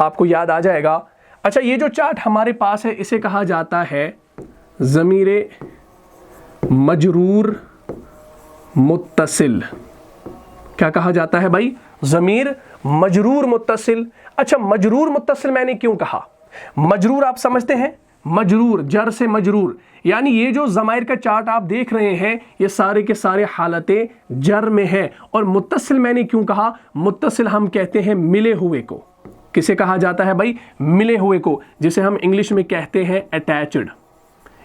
آپ کو یاد آ جائے گا. اچھا یہ جو چارٹ ہمارے پاس ہے اسے کہا جاتا ہے ضمیر مجرور متصل. کیا کہا جاتا ہے بھائی؟ ضمیر مجرور متصل. اچھا مجرور متصل میں نے کیوں کہا؟ مجرور آپ سمجھتے ہیں، مجرور جر سے مجرور، یعنی یہ جو ضمائر کا چارٹ آپ دیکھ رہے ہیں یہ سارے کے سارے حالتیں جر میں ہیں. اور متصل میں نے کیوں کہا؟ متصل ہم کہتے ہیں ملے ہوئے کو. کسے کہا جاتا ہے بھائی؟ ملے ہوئے کو، جسے ہم انگلش میں کہتے ہیں اٹیچڈ،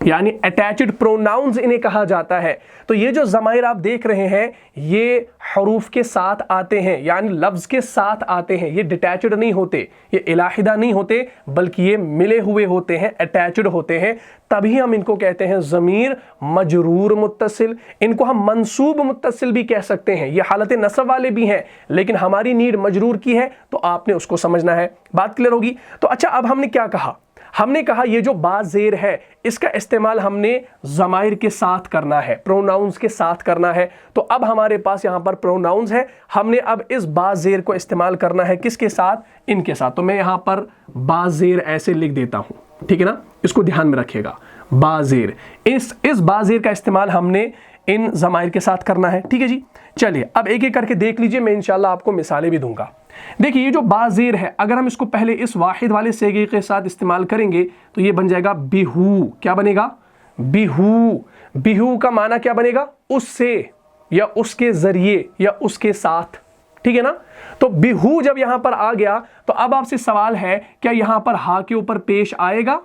یعنی اٹیچڈ پروناؤنز انہیں کہا جاتا ہے. تو یہ جو ضمائر آپ دیکھ رہے ہیں یہ حروف کے ساتھ آتے ہیں، یعنی لفظ کے ساتھ آتے ہیں. یہ ڈیٹیچڈ نہیں ہوتے، یہ علیحدہ نہیں ہوتے، بلکہ یہ ملے ہوئے ہوتے ہیں، اٹیچڈ ہوتے ہیں. تبھی ہم ان کو کہتے ہیں ضمیر مجرور متصل. ان کو ہم منصوب متصل بھی کہہ سکتے ہیں، یہ حالت نصب والے بھی ہیں، لیکن ہماری نیڈ مجرور کی ہے تو آپ نے اس کو سمجھنا ہے. بات کلیئر ہوگی؟ تو اچھا اب ہم نے کیا کہا؟ ہم نے کہا یہ جو با زیر ہے اس کا استعمال ہم نے ضمائر کے ساتھ کرنا ہے، پروناؤنز کے ساتھ کرنا ہے. تو اب ہمارے پاس یہاں پر پروناؤنز ہے، ہم نے اب اس با زیر کو استعمال کرنا ہے کس کے ساتھ؟ ان کے ساتھ. تو میں یہاں پر با زیر ایسے لکھ دیتا ہوں، ٹھیک ہے نا؟ اس کو دھیان میں رکھیے گا. با زیر، اس با زیر کا استعمال ہم نے ان ضمائر کے ساتھ کرنا ہے. ٹھیک ہے جی، چلیے اب ایک ایک کر کے دیکھ لیجئے، میں انشاءاللہ آپ کو مثالیں بھی دوں گا. دیکھیے یہ جو با زیر ہے اگر ہم اس کو پہلے اس واحد والے صیغے کے ساتھ استعمال کریں گے تو یہ بن جائے گا بیہو. کیا بنے گا؟ بیہو. بیہو کا معنی کیا بنے گا؟ اس سے یا اس کے ذریعے یا اس کے ساتھ. ٹھیک ہے نا؟ تو بیہو جب یہاں پر آ گیا تو اب آپ سے سوال ہے کیا یہاں پر ہا کے اوپر پیش آئے گا؟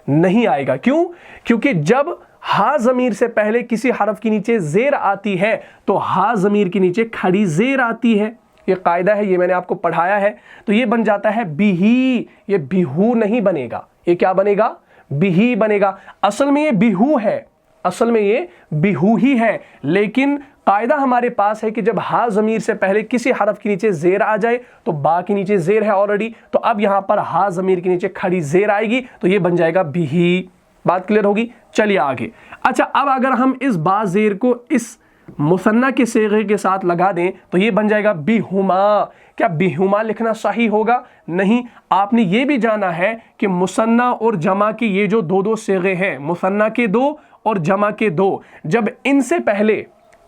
نہیں آئے گا. کیوں؟ کیونکہ جب ہا ضمیر سے پہلے کسی حرف کے نیچے زیر آتی ہے تو ہا ضمیر کے نیچے کھڑی زیر آتی ہے. یہ قاعدہ ہے، یہ میں نے آپ کو پڑھایا ہے. تو یہ بن جاتا ہے بیہی. یہ بیہو نہیں بنے گا، یہ کیا بنے گا؟ بیہی بنے گا. اصل میں یہ بیہو ہے، اصل میں یہ بیہو ہی ہے، لیکن قاعدہ ہمارے پاس ہے کہ جب ہا ضمیر سے پہلے کسی حرف کے نیچے زیر آ جائے تو با کے نیچے زیر ہے آلریڈی، تو اب یہاں پر ہا ضمیر کے نیچے کھڑی زیر آئے گی تو یہ بن جائے گا بیہی. بات کلیئر ہوگی؟ چلیے آگے. اچھا اب اگر ہم اس با زیر کو اس مثنیٰ کے صیغے کے ساتھ لگا دیں تو یہ بن جائے گا بیہما. کیا بیہما لکھنا صحیح ہوگا؟ نہیں. آپ نے یہ بھی جانا ہے کہ مثنیٰ اور جمع کے یہ جو دو صیغے ہیں، مثنیٰ کے 2 اور جمع کے 2، جب ان سے پہلے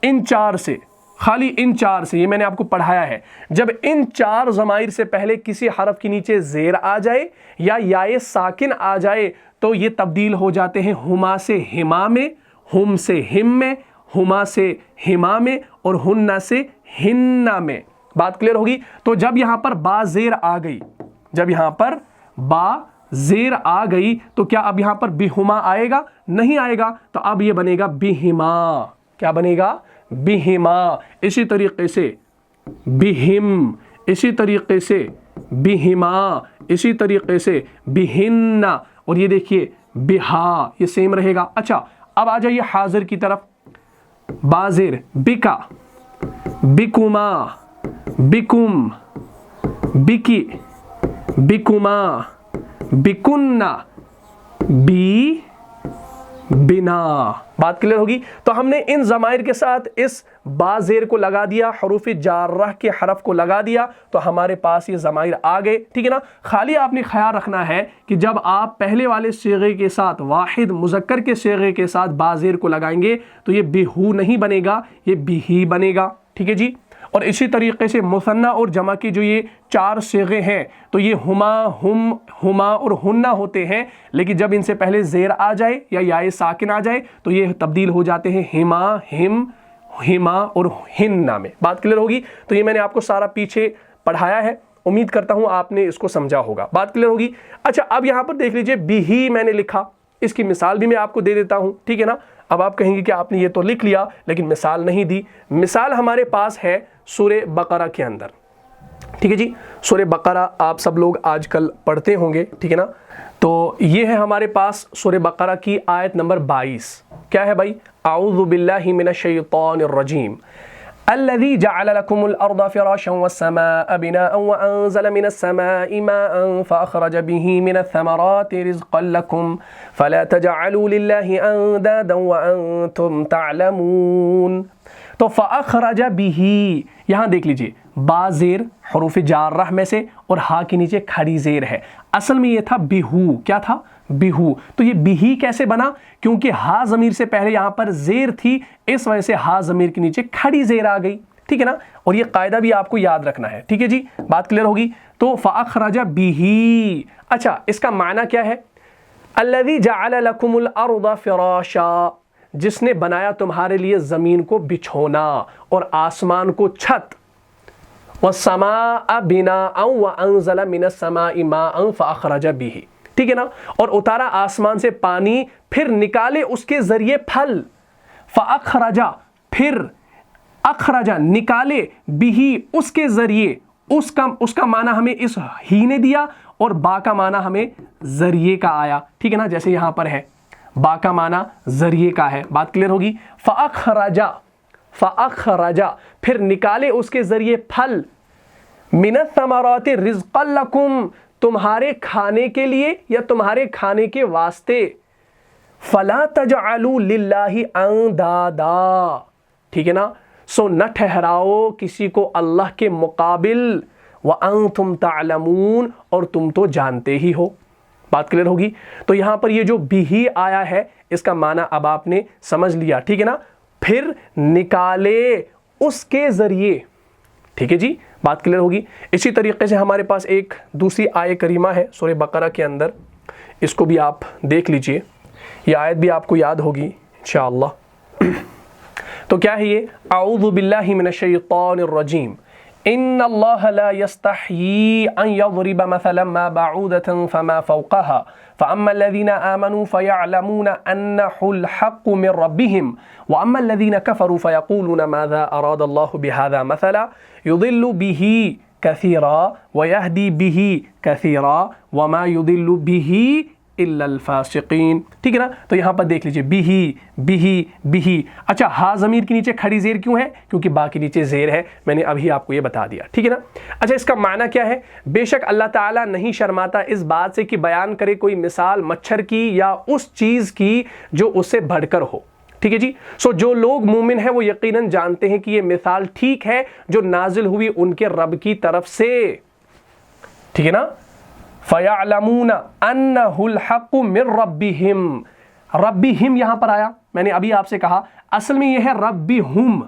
ان 4 سے، خالی ان 4 سے، یہ میں نے آپ کو پڑھایا ہے، جب ان 4 ضمائر سے پہلے کسی حرف کے نیچے زیر آ جائے یا یائے ساکن آ جائے تو یہ تبدیل ہو جاتے ہیں ہما سے ہما میں، ہم سے ہم میں، ہما سے ہما میں، اور ہنہ سے ہنہ میں. بات کلیئر ہوگی؟ تو جب یہاں پر با زیر آ گئی، جب یہاں پر با زیر آ گئی تو کیا اب یہاں پر بیہما آئے گا؟ نہیں آئے گا. تو اب یہ بنے گا بیہما. کیا بنے گا؟ بیہما. اسی طریقے سے بیہم، اسی طریقے سے بیہما، اسی طریقے سے بیہنہ، اور یہ دیکھیے بہا، یہ سیم رہے گا. اچھا اب آ جائیے حاضر کی طرف. بازر، بکا، بکما، بکم، بکی، بکما، بکنہ، بی، بنا. بات کلیئر ہوگی؟ تو ہم نے ان ضمائر کے ساتھ اس با زیر کو لگا دیا، حروف جارہ کے حرف کو لگا دیا تو ہمارے پاس یہ ضمائر آ گئے. ٹھیک ہے نا؟ خالی آپ نے خیال رکھنا ہے کہ جب آپ پہلے والے صیغے کے ساتھ، واحد مذکر کے صیغے کے ساتھ با زیر کو لگائیں گے تو یہ بیہو نہیں بنے گا، یہ بیہی بنے گا. ٹھیک ہے جی؟ اور اسی طریقے سے مثنیٰ اور جمع کی جو یہ 4 صیغے ہیں تو یہ ہما، ہم، ہما اور ہنہ ہوتے ہیں، لیکن جب ان سے پہلے زیر آ جائے یا یائے ساکن آ جائے تو یہ تبدیل ہو جاتے ہیں ہما، ہم، ہما اور ہنہ میں. بات کلیئر ہوگی؟ تو یہ میں نے آپ کو سارا پیچھے پڑھایا ہے، امید کرتا ہوں آپ نے اس کو سمجھا ہوگا. بات کلیئر ہوگی؟ اچھا اب یہاں پر دیکھ لیجئے بیہی میں نے لکھا، اس کی مثال بھی میں آپ کو دے دیتا ہوں. ٹھیک ہے نا؟ اب آپ کہیں گے کہ آپ نے یہ تو لکھ لیا لیکن مثال نہیں دی. مثال ہمارے پاس ہے سورہ بقرہ کے اندر. ٹھیک ہے جی؟ سورہ بقرہ آپ سب لوگ آج کل پڑھتے ہوں گے. ٹھیک ہے نا؟ تو یہ ہے ہمارے پاس سورہ بقرہ کی آیت نمبر 22. کیا ہے بھائی؟ اعوذ باللہ من الشیطان الرجیم. الذي جعل لكم الأرض فراشا والسماء بناء وأنزل من السماء ماء فأخرج به من الثمرات رزقا لكم فلا تجعلوا لله أندادا وأنتم تعلمون. تو فأخرج به، یہاں دیکھ لیجئے با زیر حروف جارہ میں سے اور ہا کے نیچے کھڑی زیر ہے. اصل میں یہ تھا بیہو. کیا تھا؟ بیہو. تو یہ بیہی کیسے بنا؟ کیونکہ ہا ضمیر سے پہلے یہاں پر زیر تھی، اس وجہ سے ہا ضمیر کے نیچے کھڑی زیر آ گئی. ٹھیک ہے نا؟ اور یہ قاعدہ بھی آپ کو یاد رکھنا ہے. ٹھیک ہے جی، بات کلیئر ہوگی. تو فَأَخْرَجَ بِهِ. اچھا، اس کا معنی کیا ہے؟ الَّذِي جَعَلَ لَكُمُ الْأَرْضَ فِرَاشًا، جس نے بنایا تمہارے لیے زمین کو بچھونا اور آسمان کو چھت. وَالسَّمَاءَ بِنَاءً وَأَنزَلَ مِنَ السَّمَاءِ مَاءً فَأَخْرَجَ بِهِ. ٹھیک ہے نا؟ اور اتارا آسمان سے پانی، پھر نکالے اس کے ذریعے پھل. فَأَخْرَجَ، پھر اخرج، نکالے، بھی اس کے ذریعے. اس کا معنی ہمیں اس ہی نے دیا اور با کا معنی ہمیں ذریعے کا آیا. ٹھیک ہے نا؟ جیسے یہاں پر ہے با کا معنی ذریعے کا ہے. بات کلیئر ہوگی. فَأَخْرَجَ، پھر نکالے اس کے ذریعے پھل. مِنَ الثَّمَرَاتِ رِزْقًا لَكُمْ، تمہارے کھانے کے لیے یا تمہارے کھانے کے واسطے. فَلَا تَجْعَلُوا لِلَّهِ أَنْدَادًا. ٹھیک ہے نا؟ سو نہ ٹھہراؤ کسی کو اللہ کے مقابل. وَأَنْتُمْ تَعْلَمُونَ، اور تم تو جانتے ہی ہو. بات کلیئر ہوگی. تو یہاں پر یہ جو بھی آیا ہے اس کا معنی اب آپ نے سمجھ لیا. ٹھیک ہے نا؟ پھر نکالے اس کے ذریعے. ٹھیک ہے جی، بات کلیئر ہوگی. اسی طریقے سے ہمارے پاس ایک دوسری آیت کریمہ ہے سورہ بقرہ کے اندر، اس کو بھی آپ دیکھ لیجئے. یہ آیت بھی آپ کو یاد ہوگی انشاءاللہ. تو کیا ہے یہ؟ اعوذ باللہ من الشیطان الرجیم. ان اللہ لا یستحیی ان یضرب مثلا ما بعودۃ فما فوقها فاما الذین آمنوا فیعلمون انہ الحق من ربهم واما الذین کفروا فیقولون ماذا اراد اللہ بهذا مثلا یضل به کثیرا ویہدی به کثیرا وما یضل به الا الفاسقین. ٹھیک ہے نا؟ تو یہاں پر دیکھ لیجئے بھی. اچھا، ہا ضمیر کے نیچے کھڑی زیر کیوں ہے؟ کیونکہ با کے نیچے زیر ہے. میں نے ابھی آپ کو یہ بتا دیا. ٹھیک ہے نا؟ اچھا، اس کا معنی کیا ہے؟ بے شک اللہ تعالیٰ نہیں شرماتا اس بات سے کہ بیان کرے کوئی مثال مچھر کی یا اس چیز کی جو اس سے بڑھ کر ہو. ٹھیک ہے جی. سو جو لوگ مومن ہیں وہ یقیناً جانتے ہیں کہ یہ مثال ٹھیک ہے جو نازل ہوئی ان کے رب کی طرف سے. ٹھیک ہے نا؟ فَيَعْلَمُونَ أَنَّهُ الْحَقُّ مِنْ رَبِّهِمْ. ربِّهِمْ یہاں پر آیا. میں نے ابھی آپ سے کہا اصل میں یہ ہے ربِّهُمْ.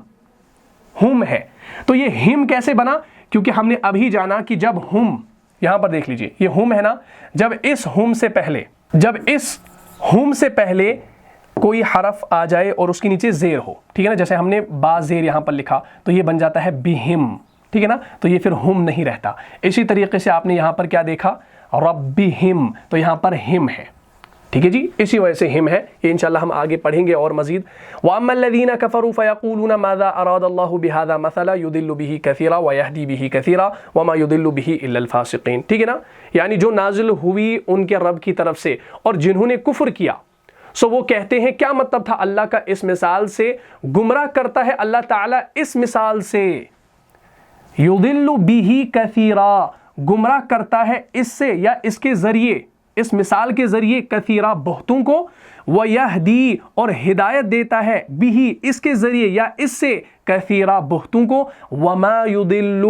ہم ہے. تو یہ ہم کیسے بنا؟ کیونکہ ہم نے ابھی جانا کہ جب ہم، یہاں پر دیکھ لیجئے یہ ہم ہے نا، جب اس ہم سے پہلے کوئی حرف آ جائے اور اس کے نیچے زیر ہو. ٹھیک ہے نا؟ جیسے ہم نے با زیر یہاں پر لکھا تو یہ بن جاتا ہے بِہِم. ٹھیک ہے نا؟ تو یہ پھر ہم نہیں رہتا. اسی طریقے سے آپ نے یہاں پر کیا دیکھا؟ ربہم، تو یہاں پر ہم ہے. ٹھیک ہے جی، اسی وجہ سے ہم ہے. یہ انشاءاللہ ہم آگے پڑھیں گے اور مزید. وَأَمَّا الَّذِينَ كَفَرُوا فَيَقُولُونَ مَاذَا أَرَادَ اللَّهُ بِهَذَا مَثَلًا يُضِلُّ بِهِ كَثِيرًا وَيَهْدِي بِهِ كَثِيرًا وَمَا يُضِلُّ بِهِ إِلَّا الْفَاسِقِينَ. ٹھیک ہے نا؟ یعنی جو نازل ہوئی ان کے رب کی طرف سے اور جنہوں نے کفر کیا سو وہ کہتے ہیں کیا مطلب تھا اللہ کا اس مثال سے؟ گمراہ کرتا ہے اللہ تعالیٰ اس مثال سے. يُضِلُّ بِهِ كَثِيرًا، گمراہ کرتا ہے اس سے یا اس کے ذریعے، اس مثال کے ذریعے کثیرہ بہتوں کو. وَيَهْدِي، اور ہدایت دیتا ہے، بِهِ اس کے ذریعے یا اس سے کثیرہ بہتوں کو. وَمَا يُضِلُّ،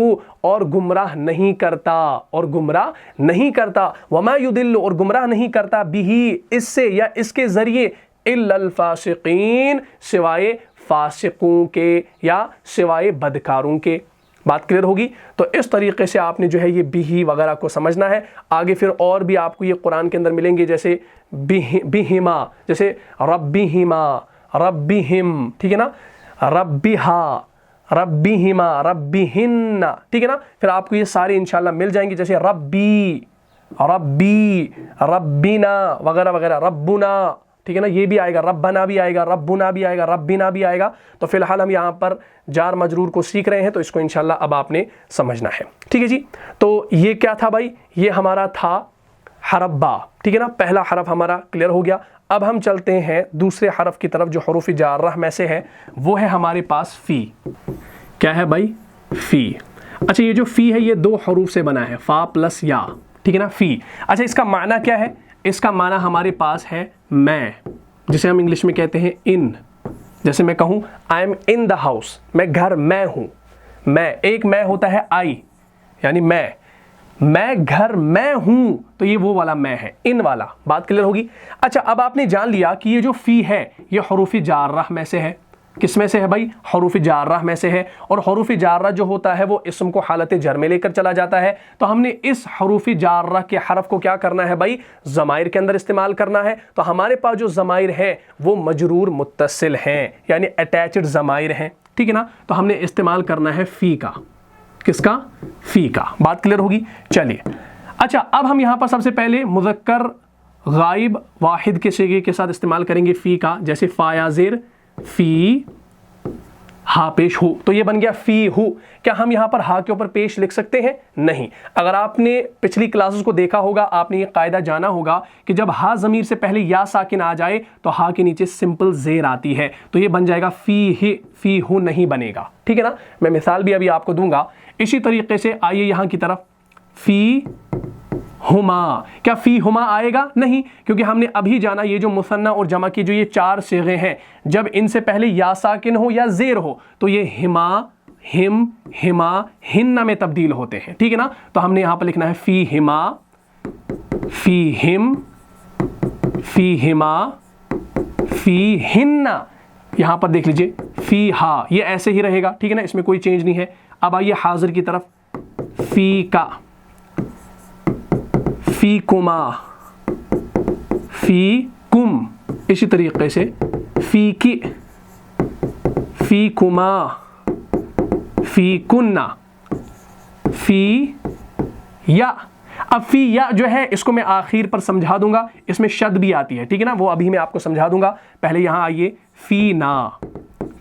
اور گمراہ نہیں کرتا، وَمَا يُضِلُّ، اور گمراہ نہیں کرتا، بِهِ اس سے یا اس کے ذریعے، إِلَّا الْفَاسِقِينَ، سوائے فاسقوں کے یا سوائے بدکاروں کے. بات کلیئر ہوگی. تو اس طریقے سے آپ نے جو ہے یہ بھی وغیرہ کو سمجھنا ہے. آگے پھر اور بھی آپ کو یہ قرآن کے اندر ملیں گے، جیسے بہما، جیسے ربہما، ربہم. ٹھیک ہے نا؟ ربہا، ربہما، ربہن. ٹھیک ہے نا؟ پھر آپ کو یہ سارے انشاءاللہ مل جائیں گے، جیسے ربی، ربی، ربنا وغیرہ وغیرہ، ربنا. ٹھیک ہے نا؟ یہ بھی آئے گا، ربنا بھی آئے گا، ربنا بھی آئے گا، ربنا بھی آئے گا. تو فی الحال ہم یہاں پر جار مجرور کو سیکھ رہے ہیں تو اس کو انشاءاللہ اب آپ نے سمجھنا ہے. ٹھیک ہے جی. تو یہ کیا تھا بھائی؟ یہ ہمارا تھا حرف با. ٹھیک ہے نا؟ پہلا حرف ہمارا کلیئر ہو گیا. اب ہم چلتے ہیں دوسرے حرف کی طرف جو حروف جارہ میں سے ہے، وہ ہے ہمارے پاس فی. کیا ہے بھائی؟ فی. اچھا، یہ جو فی ہے یہ دو حروف سے بنا ہے، فا پلس یا. ٹھیک ہے نا؟ فی. اچھا، اس کا معنی کیا ہے؟ اس کا معنی ہمارے پاس ہے میں، جسے ہم انگلش میں کہتے ہیں ان. جیسے میں کہوں I am in the house, میں گھر میں ہوں، میں, ایک میں ہوتا ہے I یعنی میں گھر میں ہوں, تو یہ وہ والا میں ہے, ان والا. بات کلیئر ہوگی. اچھا اب آپ نے جان لیا کہ یہ جو فی ہے یہ حروف جارہ میں سے ہے. کس میں سے ہے بھائی؟ حروف جارہ میں سے ہے. اور حروف جارہ جو ہوتا ہے وہ اسم کو حالت جر میں لے کر چلا جاتا ہے. تو ہم نے اس حروف جارہ کے حرف کو کیا کرنا ہے بھائی؟ ضمائر کے اندر استعمال کرنا ہے. تو ہمارے پاس جو ضمائر ہیں وہ مجرور متصل ہیں, یعنی اٹیچڈ ضمائر ہیں, ٹھیک ہے نا. تو ہم نے استعمال کرنا ہے فی کا. کس کا؟ فی کا. بات کلیئر ہوگی. چلیے اچھا اب ہم یہاں پر سب سے پہلے مذکر غائب واحد کے صیغے کے ساتھ استعمال کریں گے فی کا. جیسے فا یا زیر فی ہا پیش ہو, تو یہ بن گیا فی ہو. کیا ہم یہاں پر ہا کے اوپر پیش لکھ سکتے ہیں؟ نہیں. اگر آپ نے پچھلی کلاسز کو دیکھا ہوگا آپ نے یہ قاعدہ جانا ہوگا کہ جب ہا ضمیر سے پہلے یا ساکن آ جائے تو ہا کے نیچے سمپل زیر آتی ہے, تو یہ بن جائے گا فی ہی, فی ہو نہیں بنے گا, ٹھیک ہے نا. میں مثال بھی ابھی آپ کو دوں گا. اسی طریقے سے آئیے یہاں کی طرف فی ہما. کیا فی ہما آئے گا؟ نہیں, کیونکہ ہم نے ابھی جانا یہ جو مثنیٰ اور جمع کی جو یہ چار صیغے ہیں جب ان سے پہلے یا ساکن ہو یا زیر ہو تو یہ ہما, ہم, ہما, ہن میں تبدیل ہوتے ہیں, ٹھیک ہے نا. تو ہم نے یہاں پر لکھنا ہے فی ہما, فی ہم, فی ہما, فی ہن. یہاں پر دیکھ لیجئے فی ہا, یہ ایسے ہی رہے گا, ٹھیک ہے نا, اس میں کوئی چینج نہیں ہے. اب آئیے حاضر کی طرف. فی کا, فی کما, فی کم. اسی طریقے سے فی کی, فی کما, فی کننا, فی یا. اب فی یا جو ہے اس کو میں آخر پر سمجھا دوں گا, اس میں شد بھی آتی ہے, ٹھیک ہے نا, وہ ابھی میں آپ کو سمجھا دوں گا. پہلے یہاں آئیے فی نا,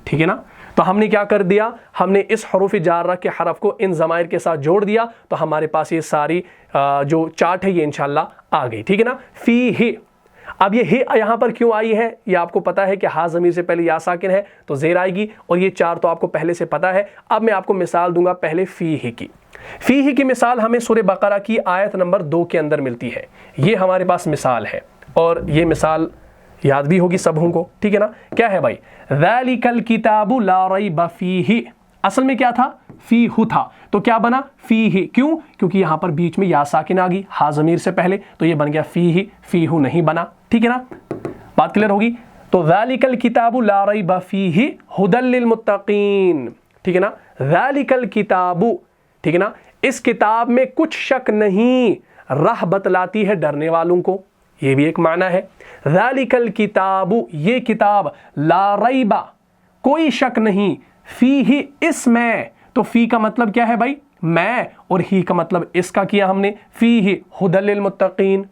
ٹھیک ہے نا. تو ہم نے کیا کر دیا, ہم نے اس حروف جارہ کے حرف کو ان ضمائر کے ساتھ جوڑ دیا, تو ہمارے پاس یہ ساری جو چارٹ ہے یہ انشاءاللہ آ گئی, ٹھیک ہے نا. فی ہی. اب یہ ہی یہاں پر کیوں آئی ہے؟ یہ آپ کو پتا ہے کہ ہا ضمیر سے پہلے یا ساکن ہے تو زیر آئے گی, اور یہ چار تو آپ کو پہلے سے پتا ہے. اب میں آپ کو مثال دوں گا پہلے فی ہی کی. فی ہی کی مثال ہمیں سورہ بقرہ کی آیت نمبر 2 کے اندر ملتی ہے. یہ ہمارے پاس مثال ہے, اور یہ مثال یاد بھی ہوگی سبوں کو, ٹھیک ہے نا. کیا ہے بھائی؟ ذالک الکتاب لا ریب فیہ. اصل میں کیا تھا؟ فی ہو تھا, تو کیا بنا؟ فی ہی. کیوں؟ کیونکہ یہاں پر بیچ میں یا ساکن آ گئی ہا ضمیر سے پہلے, تو یہ بن گیا فی ہی, فی ہو نہیں بنا, ٹھیک ہے نا. بات کلیئر ہوگی. تو ذالک الکتاب لا ریب فیہ ھدی للمتقین, ٹھیک ہے نا. ذالک الکتاب, ٹھیک ہے نا, اس کتاب میں کچھ شک نہیں, راہ بتلاتی ہے ڈرنے والوں کو, یہ بھی ایک معنی ہے. ذالک الکتاب, یہ کتاب, لا ریب, کوئی شک نہیں, فیہ, اس میں. تو فی کا مطلب کیا ہے بھائی؟ میں, اور ہی کا مطلب اس کا کیا ہم نے, فیہ ھدی للمتقین,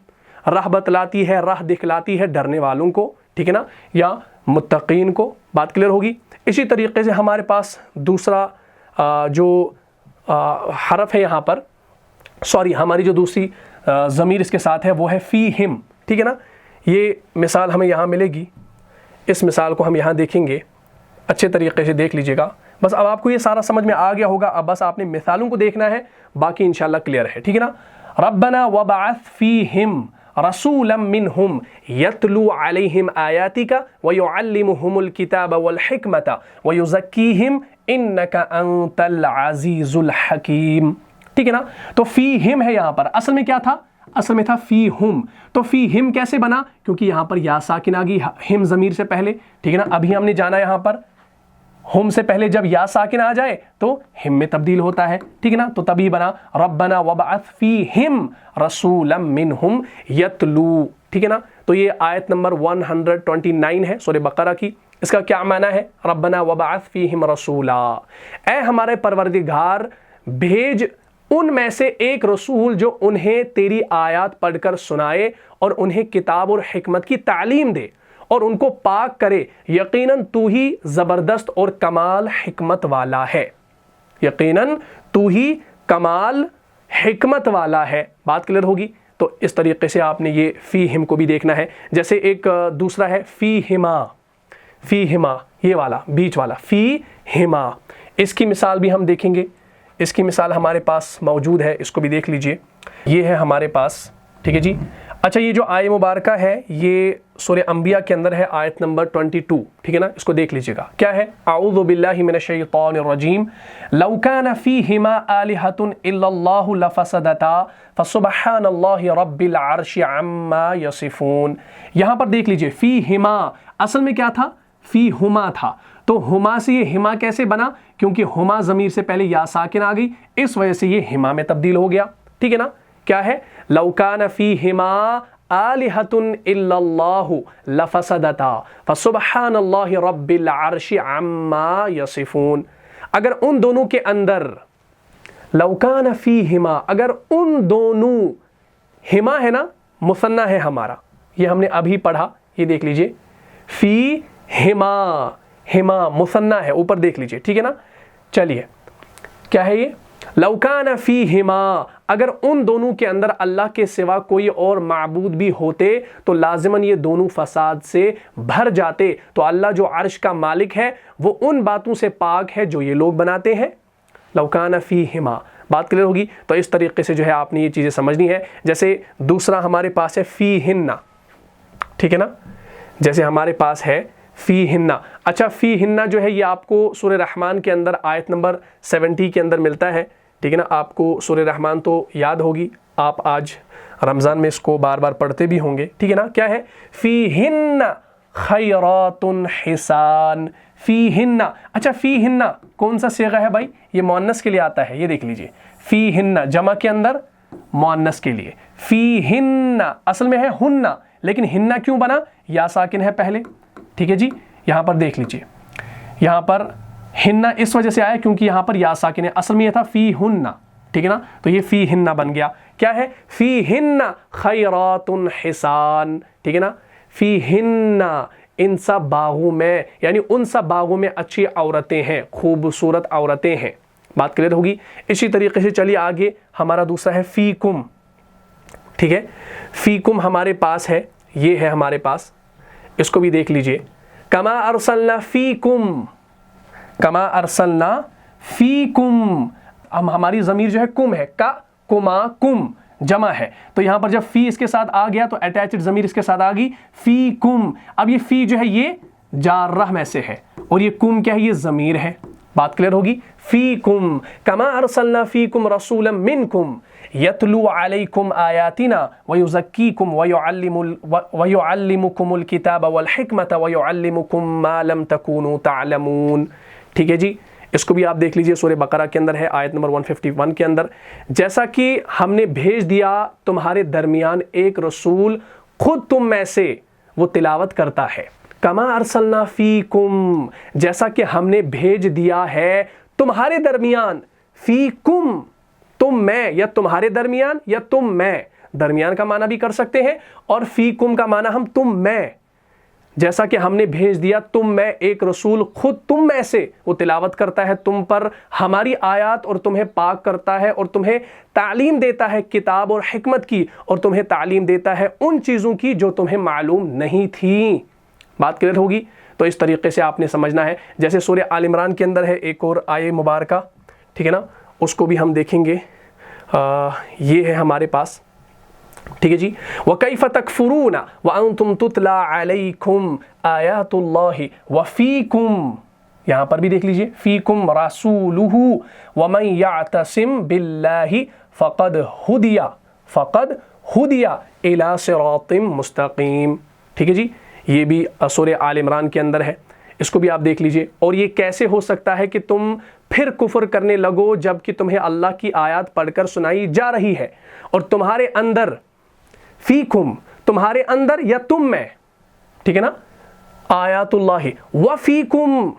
راہ بتلاتی ہے, راہ دکھلاتی ہے ڈرنے والوں کو, ٹھیک ہے نا, یا متقین کو. بات کلیئر ہوگی. اسی طریقے سے ہمارے پاس دوسرا جو حرف ہے یہاں پر, سوری ہماری جو دوسری ضمیر اس کے ساتھ ہے وہ ہے فی ہم, ٹھیک ہے نا. یہ مثال ہمیں یہاں ملے گی, اس مثال کو ہم یہاں دیکھیں گے, اچھے طریقے سے دیکھ لیجئے گا. بس اب آپ کو یہ سارا سمجھ میں آ گیا ہوگا, اب بس آپ نے مثالوں کو دیکھنا ہے, باقی انشاءاللہ کلیئر ہے, ٹھیک ہے نا. ربنا وبعث فیہم رسولا منہم یتلو علیہم آیاتک ویعلمہم الکتاب والحکمت ویزکیہم انک انت العزیز الحکیم, ٹھیک ہے نا. تو فیہم ہے یہاں پر, اصل میں کیا تھا؟ اصل میں تھا فی ہم. تو فی ہم کیسے بنا؟ کیونکہ یہاں پر یا ساکن آ گئی ہم ضمیر سے پہلے, ٹھیک ہے نا. ابھی ہم نے جانا یہاں پر ہم سے پہلے جب یا ساکن آ جائے تو ہم میں تبدیل ہوتا ہے, ٹھیک ہے نا. تو تبھی بنا ربنا وبعث فیہم رسولا منہم یتلو, ٹھیک ہے نا. تو یہ آیت نمبر 129 ہے سورہ بقرہ کی. اس کا کیا معنی ہے؟ ربنا وبعث فیہم رسولا, اے ہمارے پروردگار بھیج ان میں سے ایک رسول جو انہیں تیری آیات پڑھ کر سنائے اور انہیں کتاب اور حکمت کی تعلیم دے اور ان کو پاک کرے, یقیناً تو ہی زبردست اور کمال حکمت والا ہے. یقیناً تو ہی کمال حکمت والا ہے. بات کلیئر ہوگی. تو اس طریقے سے آپ نے یہ فی ہم کو بھی دیکھنا ہے. جیسے ایک دوسرا ہے فی ہما, فی ہما یہ والا بیچ والا فی ہما, اس کی مثال بھی ہم دیکھیں گے. اس کی مثال ہمارے پاس موجود ہے, اس کو بھی دیکھ لیجئے. یہ ہے ہمارے پاس, ٹھیک ہے جی. اچھا یہ جو آیہ مبارکہ ہے یہ سورہ انبیاء کے اندر ہے آیت نمبر 22، ٹھیک ہے نا، اس کو دیکھ لیجئے گا، کیا ہے؟ اعوذ باللہ من الشیطان الرجیم لو کان فیہما آلہۃ الا اللہ لفسدتا فسبحان اللہ رب العرش عما یصفون۔ یہاں پر دیکھ لیجئے فیہما اصل میں کیا تھا؟ فیہما تھا، تو ہما سے یہ ہما کیسے بنا؟ کیونکہ ہما ضمیر سے پہلے یا ساکن آ گئی، اس وجہ سے یہ ہما میں تبدیل ہو گیا، ٹھیک ہے نا؟ کیا ہے؟ لو کان فیہما آلہۃ الا اللہ لفسدتا فسبحان اللہ رب العرش عما یصفون۔ اگر ان دونوں کے اندر، لو کان فیہما، اگر ان دونوں، ہما ہے نا، مثنیٰ ہے ہمارا، یہ ہم نے ابھی پڑھا، یہ دیکھ لیجئے، فی ہما، ہما مثنیٰ ہے، اوپر دیکھ لیجئے، ٹھیک ہے نا؟ چلیے کیا ہے یہ؟ لو کان فیہما، اگر ان دونوں کے اندر اللہ کے سوا کوئی اور معبود بھی ہوتے تو لازماً یہ دونوں فساد سے بھر جاتے، تو اللہ جو عرش کا مالک ہے وہ ان باتوں سے پاک ہے جو یہ لوگ بناتے ہیں۔ لو کان فیہما، بات کلیئر ہوگی؟ تو اس طریقے سے جو ہے آپ نے یہ چیزیں سمجھنی ہے۔ جیسے دوسرا ہمارے پاس ہے فیہن، ٹھیک ہے نا، جیسے ہمارے پاس ہے فیہن، اچھا فیہن جو ہے یہ آپ کو سورہ رحمان کے اندر آیت نمبر 70 کے اندر ملتا ہے، ٹھیک ہے نا؟ آپ کو سورہ رحمان تو یاد ہوگی، آپ آج رمضان میں اس کو بار بار پڑھتے بھی ہوں گے، ٹھیک ہے نا؟ کیا ہے؟ فیہن خیرات حسان، فیہن، اچھا فیہن کون سا صیغہ ہے بھائی؟ یہ مؤنث کے لیے آتا ہے، یہ دیکھ لیجئے، فیہن جمع کے اندر مؤنث کے لیے، فیہن اصل میں ہے ہن، لیکن ہن کیوں بنا؟ یا ساکن ہے پہلے، ٹھیک ہے جی؟ یہاں پر دیکھ لیجئے، یہاں پر ہن اس وجہ سے آیا کیونکہ یہاں پر یا ساکن ہے، اصل میں یہ تھا فی ہن، ٹھیک ہے نا؟ تو یہ فی ہن بن گیا، کیا ہے؟ فی ہن خیرات حسان، ٹھیک ہے نا؟ فی ہن ان سب باغوں میں، یعنی ان سب باغوں میں اچھی عورتیں ہیں، خوبصورت عورتیں ہیں، بات کلیئر ہوگی؟ اسی طریقے سے چلیے آگے، ہمارا دوسرا ہے فیکم، ٹھیک ہے؟ فیکم ہمارے پاس ہے، یہ ہے ہمارے پاس، اس کو بھی دیکھ لیجئے، کما ارسلنا فیکم، کما ارسلنا فیکم، ہماری ضمیر جو ہے کم ہے، کا کما کم جمع ہے، تو یہاں پر جب فی اس کے ساتھ آ گیا تو اٹیچڈ ضمیر اس کے ساتھ آ گئی فیکم۔ اب یہ فی جو ہے یہ جارہ میں سے ہے، اور یہ کم کیا ہے؟ یہ ضمیر ہے، بات کلیئر ہوگی؟ فیکم کما ارسلنا فیکم رسولا منکم یتلو علیکم آیاتنا ویزکیکم ویعلمکم الکتاب والحکمت ویعلمکم ما لم تکونوا تعلمون، ٹھیک ہے جی؟ اس کو بھی آپ دیکھ لیجئے، سورہ بقرہ کے اندر ہے آیت نمبر 151 کے اندر، جیسا کہ ہم نے بھیج دیا تمہارے درمیان ایک رسول، خود تم میں سے وہ تلاوت کرتا ہے، کما ارسلنا فیکم، جیسا کہ ہم نے بھیج دیا ہے تمہارے درمیان، فیکم تم میں، یا تمہارے درمیان یا تم میں، درمیان کا معنی بھی کر سکتے ہیں، اور فیکم کا معنی ہم تم میں، جیسا کہ ہم نے بھیج دیا تم میں ایک رسول، خود تم میں سے وہ تلاوت کرتا ہے تم پر ہماری آیات، اور تمہیں پاک کرتا ہے، اور تمہیں تعلیم دیتا ہے کتاب اور حکمت کی، اور تمہیں تعلیم دیتا ہے ان چیزوں کی جو تمہیں معلوم نہیں تھیں، بات کلیئر ہوگی؟ تو اس طریقے سے آپ نے سمجھنا ہے۔ جیسے سورہ آل عمران کے اندر ہے ایک اور آیہ مبارکہ، ٹھیک ہے نا، اس کو بھی ہم دیکھیں گے، یہ ہے ہمارے پاس، ٹھیک ہے جی؟ وَكَيْفَ تَكْفُرُونَ وَأَنْتُمْ تُتْلَى عَلَيْكُمْ آيَاتُ اللَّهِ وَفِيكُمْ، یہاں پر بھی دیکھ لیجئے، فِيكُمْ رَسُولُهُ وَمَنْ يَعْتَصِمْ بِاللَّهِ فَقَدْ هُدِيَ إِلَى صِرَاطٍ مُسْتَقِيمٍ، ٹھیک ہے جی؟ یہ بھی سورہ آل عمران کے اندر ہے، اس کو بھی آپ دیکھ لیجئے۔ اور یہ کیسے ہو سکتا ہے کہ تم پھر کفر کرنے لگو جبکہ تمہیں اللہ کی آیات پڑھ کر سنائی جا رہی ہے، اور تمہارے اندر، فیکم تمہارے اندر یا تم میں، ٹھیک ہے نا، آیات اللہ، وفیکم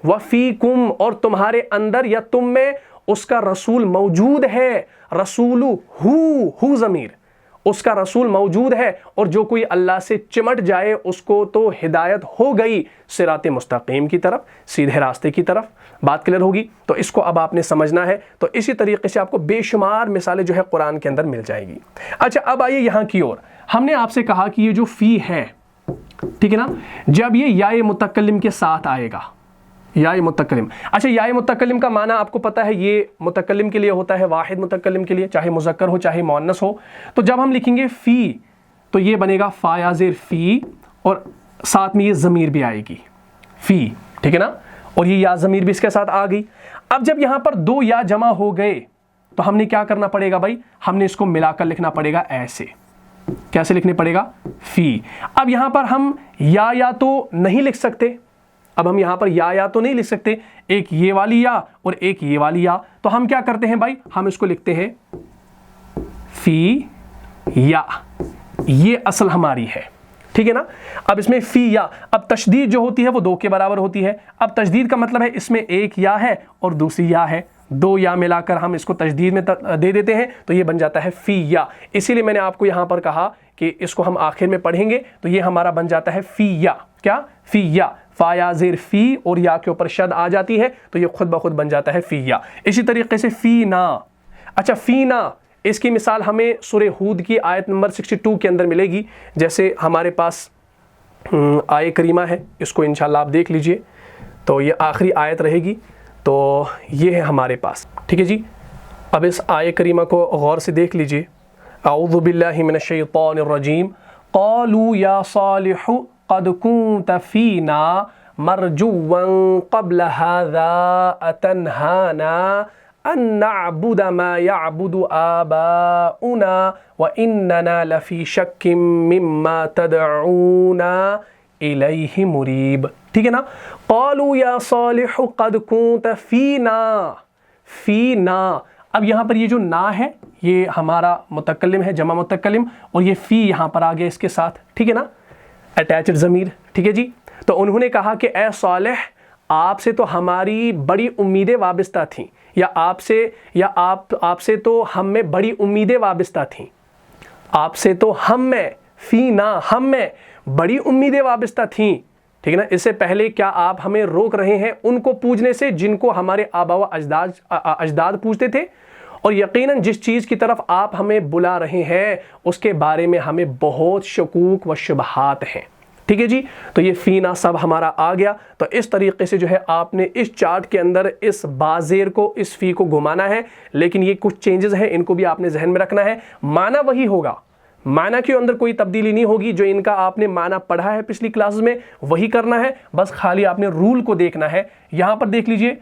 وفیکم اور تمہارے اندر یا تم میں اس کا رسول موجود ہے، رسول ہو ضمیر، اس کا رسول موجود ہے، اور جو کوئی اللہ سے چمٹ جائے اس کو تو ہدایت ہو گئی صراط مستقیم کی طرف، سیدھے راستے کی طرف، بات کلیئر ہوگی؟ تو اس کو اب آپ نے سمجھنا ہے۔ تو اسی طریقے سے آپ کو بے شمار مثالیں جو ہے قرآن کے اندر مل جائے گی۔ اچھا اب آئیے یہاں کی اور، ہم نے آپ سے کہا کہ یہ جو فی ہے، ٹھیک ہے نا، جب یہ یا متکلم کے ساتھ آئے گا، یا متکلم، اچھا یا متکلم کا معنی آپ کو پتا ہے، یہ متکلم کے لیے ہوتا ہے، واحد متکلم کے لیے، چاہے مذکر ہو چاہے مؤنث ہو۔ تو جب ہم لکھیں گے فی تو یہ بنے گا فا یا زیر فی، اور ساتھ میں یہ ضمیر بھی آئے گی فی, ٹھیک ہے نا, اور یہ یا ضمیر بھی اس کے ساتھ آ گئی. اب جب یہاں پر دو یا جمع ہو گئے تو ہم نے کیا کرنا پڑے گا بھائی, ہم نے اس کو ملا کر لکھنا پڑے گا ایسے. کیسے لکھنے پڑے گا, فی. اب یہاں پر ہم یا تو نہیں لکھ سکتے, اب ہم یہاں پر یا تو نہیں لکھ سکتے, ایک یہ والی یا اور ایک یہ والی یا, تو ہم کیا کرتے ہیں بھائی, ہم اس کو لکھتے ہیں فی یا, یہ اصل ہماری ہے, ٹھیک ہے نا. اب اس میں فی یا, اب تشدید جو ہوتی ہے وہ 2 کے برابر ہوتی ہے. اب تشدید کا مطلب ہے اس میں ایک یا ہے اور دوسری یا ہے, 2 یا ملا کر ہم اس کو تشدید میں دے دیتے ہیں تو یہ بن جاتا ہے فی یا. اسی لیے میں نے آپ کو یہاں پر کہا کہ اس کو ہم آخر میں پڑھیں گے تو یہ ہمارا بن جاتا ہے فی یا. کیا, فی یا, فا یا زیر فی اور یا کے اوپر شد آ جاتی ہے تو یہ خود بخود بن جاتا ہے فی یا. اسی طریقے سے فی نا. اچھا فی نا, اس کی مثال ہمیں سورہ ہود کی آیت نمبر 62 کے اندر ملے گی. جیسے ہمارے پاس آیت کریمہ ہے, اس کو انشاءاللہ آپ دیکھ لیجئے, تو یہ آخری آیت رہے گی, تو یہ ہے ہمارے پاس, ٹھیک ہے جی. اب اس آیت کریمہ کو غور سے دیکھ لیجئے. اعوذ باللہ من الشیطان الرجیم. قالوا یا صالح قد كنت فینا مرجوا قبل هذا اتنهانا ان نعبد ما يعبد آباؤنا واننا لفی شک مما تدعونا الیہ مریب. ٹھیک ہے نا. قالوا یا صالح قد كنت فینا, فینا. اب یہاں پر یہ جو نا ہے یہ ہمارا متکلم ہے, جمع متکلم, اور یہ فی یہاں پر آ گیا اس کے ساتھ, ٹھیک ہے نا, اٹیچڈ ضمیر, ٹھیک ہے جی. تو انہوں نے کہا کہ اے صالح, آپ سے تو ہماری بڑی امیدیں وابستہ تھیں, یا آپ سے تو ہم میں بڑی امیدیں وابستہ تھیں, آپ سے تو ہم میں, فینا ہم میں بڑی امیدیں وابستہ تھیں, ٹھیک ہے نا. اس سے پہلے کیا آپ ہمیں روک رہے ہیں ان کو پوجنے سے جن کو ہمارے آبا و اجداد پوجتے تھے, اور یقیناً جس چیز کی طرف آپ ہمیں بلا رہے ہیں اس کے بارے میں ہمیں بہت شکوک و شبہات ہیں, ٹھیک ہے جی. تو یہ فینا سب ہمارا آ گیا. تو اس طریقے سے جو ہے آپ نے اس چارٹ کے اندر اس بازیر کو, اس فی کو گھمانا ہے, لیکن یہ کچھ چینجز ہیں, ان کو بھی آپ نے ذہن میں رکھنا ہے. معنی وہی ہوگا, معنی کے اندر کوئی تبدیلی نہیں ہوگی. جو ان کا آپ نے معنی پڑھا ہے پچھلی کلاسز میں وہی کرنا ہے, بس خالی آپ نے رول کو دیکھنا ہے. یہاں پر دیکھ لیجئے,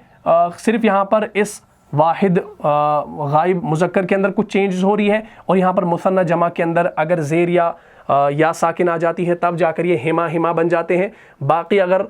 صرف یہاں پر اس واحد غائب مذکر کے اندر کچھ چینجز ہو رہی ہے, اور یہاں پر مثنی جمع کے اندر اگر زیر یا ساکن آ جاتی ہے تب جا کر یہ ہما بن جاتے ہیں. باقی اگر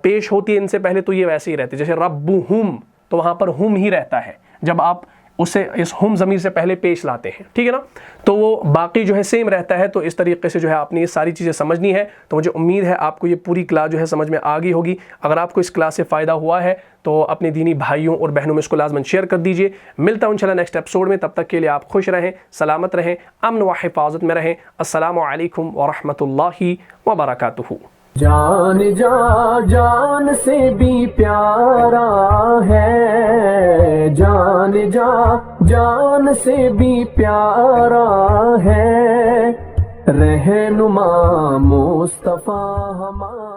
پیش ہوتی ہے ان سے پہلے تو یہ ویسے ہی رہتے, جیسے ربہم تو وہاں پر ہم ہی رہتا ہے جب آپ اسے اس ہم ضمیر سے پہلے پیش لاتے ہیں, ٹھیک ہے نا. تو وہ باقی جو ہے سیم رہتا ہے. تو اس طریقے سے جو ہے آپ نے یہ ساری چیزیں سمجھنی ہے. تو مجھے امید ہے آپ کو یہ پوری کلاس جو ہے سمجھ میں آ گئی ہوگی. اگر آپ کو اس کلاس سے فائدہ ہوا ہے تو اپنے دینی بھائیوں اور بہنوں میں اس کو لازماً شیئر کر دیجئے. ملتا ہوں انشاءاللہ نیکسٹ ایپیسوڈ میں. تب تک کے لیے آپ خوش رہیں, سلامت رہیں, امن و حفاظت میں رہیں. السلام علیکم ورحمۃ اللہ وبرکاتہ. جان جان سے بھی پیارا ہے, جان سے بھی پیارا ہے, رہنما مصطفیٰ ہمارا.